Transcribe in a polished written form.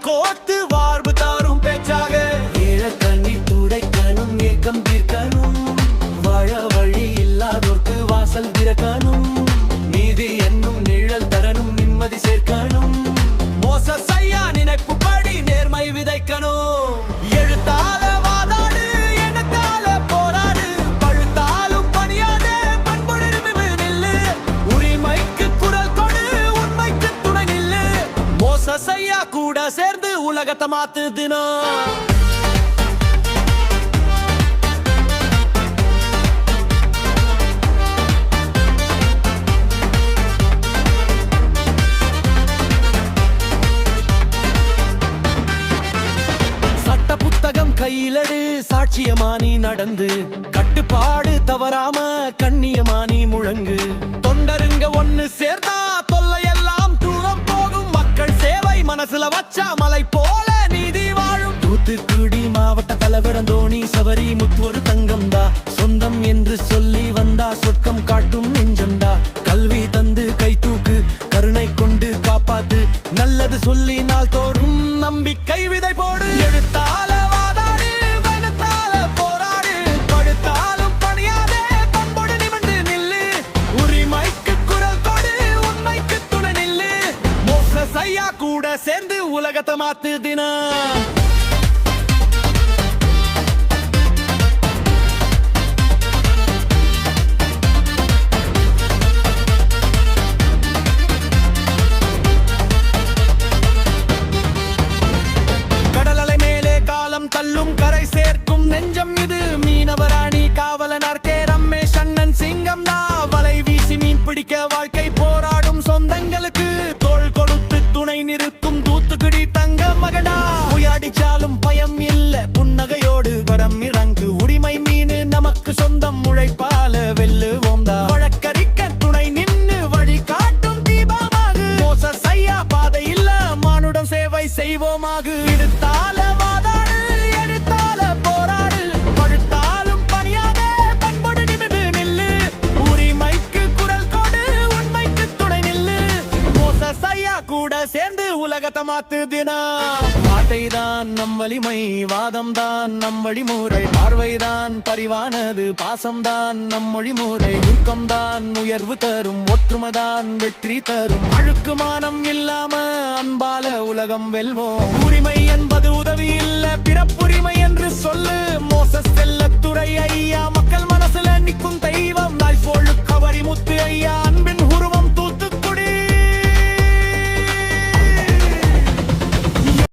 கோத்து வாழ்வு தாரும் பேச்சாக ஏழக்கண்ணி துடைக்கணும் ஏக்கம் தீர்க்கணும் வாழ வழி இல்லாதோர்க்கு வாசல் திறக்கணும் நீதி என்னும் நிழல் தரணும் நிம்மதி சேர்க்கணும் மோச செய்யா நினைப்புப்படி நேர்மை விதைக்கணும் எழுத்தால வாதாடு எண்ணத்தால போராடு பழுத்தாலும் பணியாதே பண்புடு நில்லு உரிமைக்கு குரல் கொடு உண்மைக்கு துணை நில்லு மோச செய்யா கூட சேர்ந்து உலகத்தை மாத்து தினம் கையிலடு சாட்சியமானி நடந்து கட்டுப்பாடு தவறாம கண்ணியமானி முழங்கு தொண்டருங்க ஒன்னு சேர்ந்தா தொல்லையெல்லாம் தூரம் போகும் மக்கள் சேவை மனசுல வச்சா மலை போல நீதி வாழும் தூத்துக்குடி மாவட்ட தலைவரன் தோணி சபரி முத்துவரு தங்கம்தா சொந்தம் என்று சொல்லி வந்தா சொர்க்கம் காட்டும் நெஞ்சம்தா கல்வி தந்து கை தூக்கு கருணை கொண்டு காப்பாத்து நல்லது சொல்லி நாள் தோறும் நம்பிக்கை விதை போடு எழுத்தால கூட சேர்ந்து உலகத்தை மாத்து தினம் கடலலை மேலே காலம் தள்ளும் கரை சேர்க்கும் நெஞ்சம் இது மீனவராணி காவலனார் கே ரமேஷ் அண்ணன் சிங்கம் தான் வலை வீசி மீன் பிடிக்க வாழ்க்கை போராடும் சொந்தங்களுக்கு தோள் கொடுத்து துணை நிறுத்தும் தூத்துக்குடி தங்க மகடா உயாடிச்சாலும் பயம் இல்ல புன்னகையோடு வரம் இறங்கு உரிமை மீன் நமக்கு சொந்தம் உழைப்பால வெல்லுவோம் தான் வழக்கறிக்க துணை நின்று வழி காட்டும் தீபமாக மோச செய்யா பாதை இல்ல மானுடம் சேவை செய்வோமாக எடுத்தால வாதாடு எடுத்தால போராடு பழுத்தாலும் பணியாதே பண்போடு நிமிர்ந்து நில்லு உரிமைக்கு குரல் கொடு உண்மைக்கு துணை நில்லு மோச செய்யா கூட சேர்ந்து உலகத்தை மாத்து தினம் வார்த்தைதான் நம் வலிமை வாதம் தான் நம் வழிமுறை பார்வைதான் பரிவானது பாசம்தான் நம் மொழிமுறை ஊக்கம்தான் உயர்வு தரும் ஒற்றுமைதான் வெற்றி தரும் அழுக்குமானம் இல்லாம அன்பால உலகம் வெல்வோம் உரிமை என்பது உதவி இல்ல பிறப்புரிமை என்று சொல்லு மோச செல்லத்துறை ஐயா மக்கள் மனசுல நிற்கும் தெய்வம் நாய் போழு கவரி முத்து ஐயா அன்பின் உருவம்